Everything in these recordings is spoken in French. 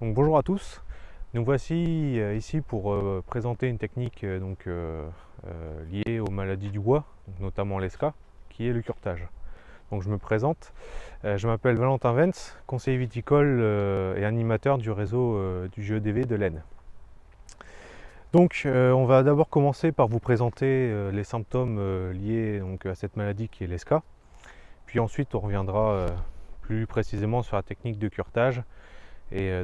Donc, bonjour à tous, nous voici ici pour présenter une technique liée aux maladies du bois, donc notamment l'ESCA, qui est le curetage. Donc je me présente, je m'appelle Valentin Vence, conseiller viticole et animateur du réseau du GEDV de l'Aisne. Donc on va d'abord commencer par vous présenter les symptômes liés à cette maladie qui est l'ESCA, puis ensuite on reviendra plus précisément sur la technique de curetage et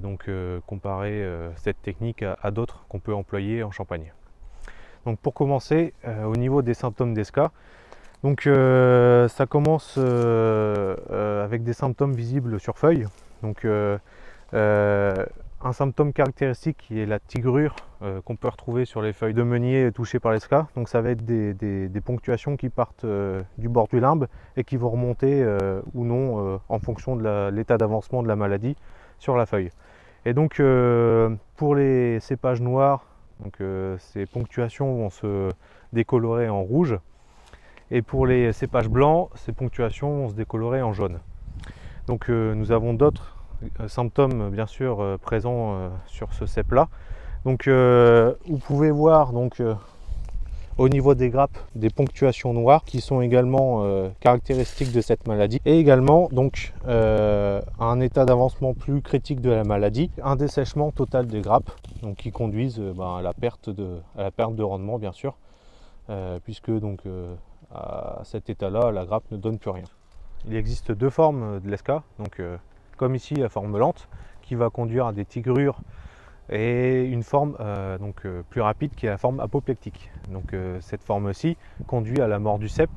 comparer cette technique à d'autres qu'on peut employer en Champagne. Donc pour commencer, au niveau des symptômes d'ESCA, ça commence avec des symptômes visibles sur feuille. Donc un symptôme caractéristique qui est la tigrure qu'on peut retrouver sur les feuilles de meunier touchées par l'ESCA. Donc ça va être des ponctuations qui partent du bord du limbe et qui vont remonter ou non en fonction de l'état d'avancement de la maladie sur la feuille. Et donc pour les cépages noirs, ces ponctuations vont se décolorer en rouge. Et pour les cépages blancs, ces ponctuations vont se décolorer en jaune. Donc nous avons d'autres symptômes bien sûr présents sur ce cep là. Donc vous pouvez voir au niveau des grappes des ponctuations noires qui sont également caractéristiques de cette maladie, et également un état d'avancement plus critique de la maladie, un dessèchement total des grappes, donc qui conduisent à la perte de rendement bien sûr, puisque à cet état là la grappe ne donne plus rien. Il existe deux formes de l'ESCA, comme ici la forme lente qui va conduire à des tigrures, et une forme plus rapide qui est la forme apoplectique. Cette forme-ci conduit à la mort du cep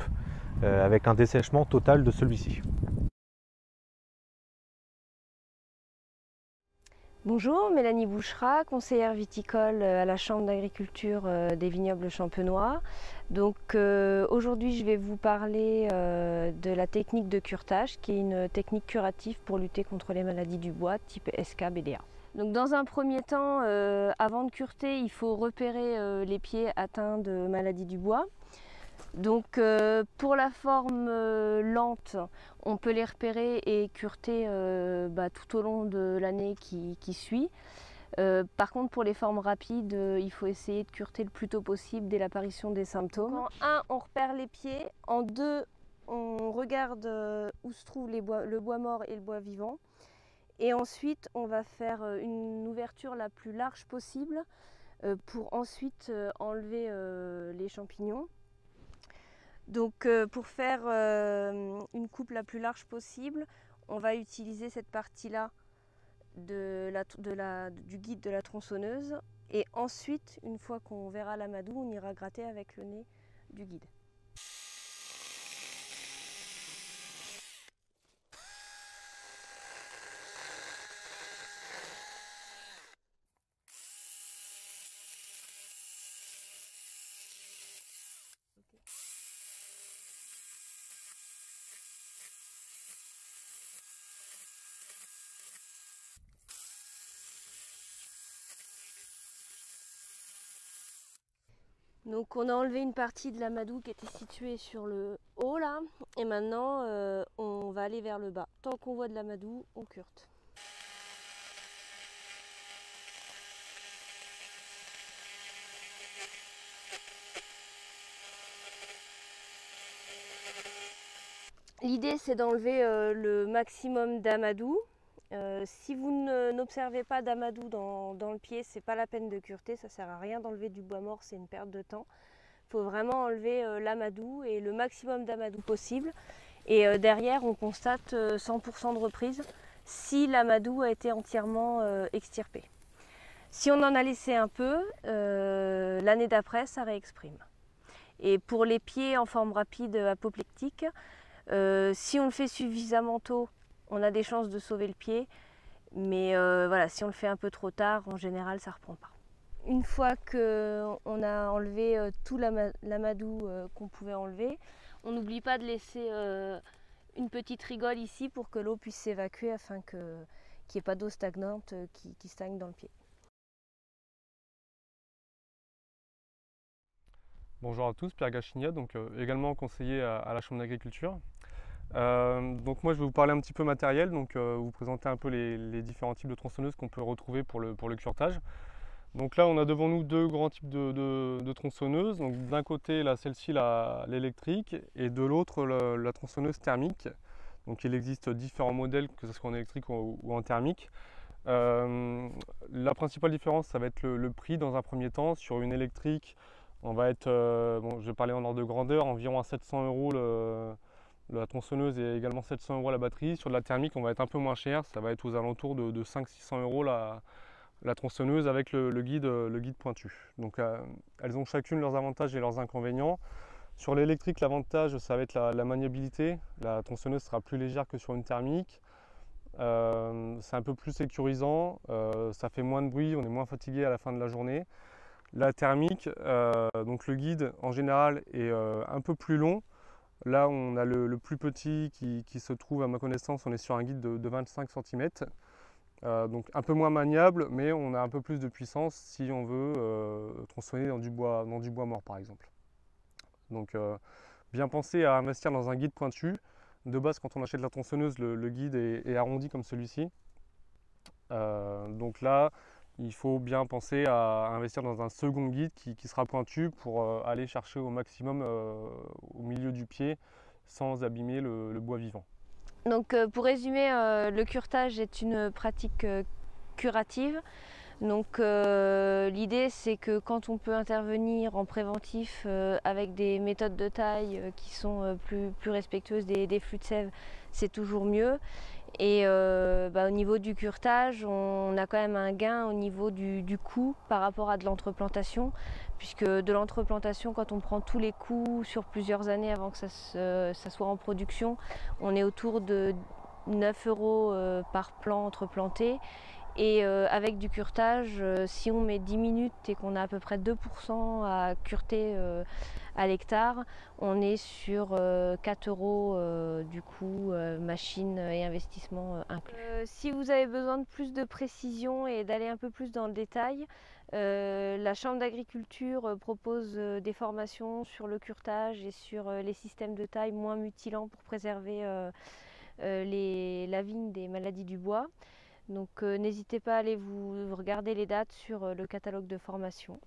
avec un dessèchement total de celui-ci. Bonjour, Mélanie Bouchera, conseillère viticole à la Chambre d'agriculture des vignobles champenois. Aujourd'hui, je vais vous parler de la technique de curetage, qui est une technique curative pour lutter contre les maladies du bois type SK-BDA. Donc, dans un premier temps, avant de cureter, il faut repérer les pieds atteints de maladies du bois. Pour la forme lente, on peut les repérer et cureter tout au long de l'année qui suit. Par contre, pour les formes rapides, il faut essayer de cureter le plus tôt possible dès l'apparition des symptômes. En 1, on repère les pieds. En 2, on regarde où se trouve le bois mort et le bois vivant. Et ensuite, on va faire une ouverture la plus large possible pour ensuite enlever les champignons. Pour faire une coupe la plus large possible, on va utiliser cette partie-là du guide de la tronçonneuse. Et ensuite, une fois qu'on verra l'amadou, on ira gratter avec le nez du guide. Donc on a enlevé une partie de l'amadou qui était située sur le haut là, et maintenant on va aller vers le bas. Tant qu'on voit de l'amadou, on curete. L'idée c'est d'enlever le maximum d'amadou. Si vous n'observez pas d'amadou dans le pied, c'est pas la peine de cureter, ça sert à rien d'enlever du bois mort, c'est une perte de temps. Il faut vraiment enlever l'amadou et le maximum d'amadou possible. Et derrière, on constate 100% de reprise si l'amadou a été entièrement extirpé. Si on en a laissé un peu, l'année d'après, ça réexprime. Et pour les pieds en forme rapide apoplectique, si on le fait suffisamment tôt, on a des chances de sauver le pied. Mais voilà, si on le fait un peu trop tard, en général, ça ne reprend pas. Une fois qu'on a enlevé tout l'amadou qu'on pouvait enlever, on n'oublie pas de laisser une petite rigole ici pour que l'eau puisse s'évacuer afin qu'il n'y ait pas d'eau stagnante qui stagne dans le pied. Bonjour à tous, Pierre Gachignat, également conseiller à la Chambre d'agriculture. Donc moi je vais vous parler un petit peu matériel, donc vous présenter un peu les différents types de tronçonneuses qu'on peut retrouver pour le curetage. Donc là on a devant nous deux grands types de tronçonneuses. Donc d'un côté là celle-ci l'électrique et de l'autre la tronçonneuse thermique. Donc il existe différents modèles, que ce soit en électrique ou en thermique. La principale différence ça va être le prix dans un premier temps. Sur une électrique on va être, bon, je vais parler en ordre de grandeur, environ à 700 € la tronçonneuse et également 700 € la batterie. Sur de la thermique, on va être un peu moins cher, ça va être aux alentours de 500-600 € la tronçonneuse avec le guide pointu. Donc elles ont chacune leurs avantages et leurs inconvénients. Sur l'électrique, l'avantage, ça va être la maniabilité. La tronçonneuse sera plus légère que sur une thermique. C'est un peu plus sécurisant, ça fait moins de bruit, on est moins fatigué à la fin de la journée. La thermique, donc le guide en général est un peu plus long. Là, on a le plus petit qui se trouve, à ma connaissance, on est sur un guide de 25 cm. Donc un peu moins maniable, mais on a un peu plus de puissance si on veut tronçonner dans du bois mort, par exemple. Donc bien penser à investir dans un guide pointu. De base, quand on achète la tronçonneuse, le guide est arrondi comme celui-ci. Donc là, il faut bien penser à investir dans un second guide qui sera pointu pour aller chercher au maximum au milieu du pied sans abîmer le bois vivant. Donc pour résumer, le curetage est une pratique curative. Donc l'idée c'est que quand on peut intervenir en préventif avec des méthodes de taille qui sont plus respectueuses des flux de sève, c'est toujours mieux. Et au niveau du curetage, on a quand même un gain au niveau du coût par rapport à de l'entreplantation, puisque de l'entreplantation, quand on prend tous les coûts sur plusieurs années avant que ça soit en production, on est autour de 9 € par plan entreplanté. Et avec du curetage, si on met 10 minutes et qu'on a à peu près 2% à cureter à l'hectare, on est sur 4 € du coup, machine et investissement inclus. Si vous avez besoin de plus de précision et d'aller un peu plus dans le détail, la Chambre d'agriculture propose des formations sur le curetage et sur les systèmes de taille moins mutilants pour préserver la vigne des maladies du bois. Donc n'hésitez pas à aller vous regarder les dates sur le catalogue de formation.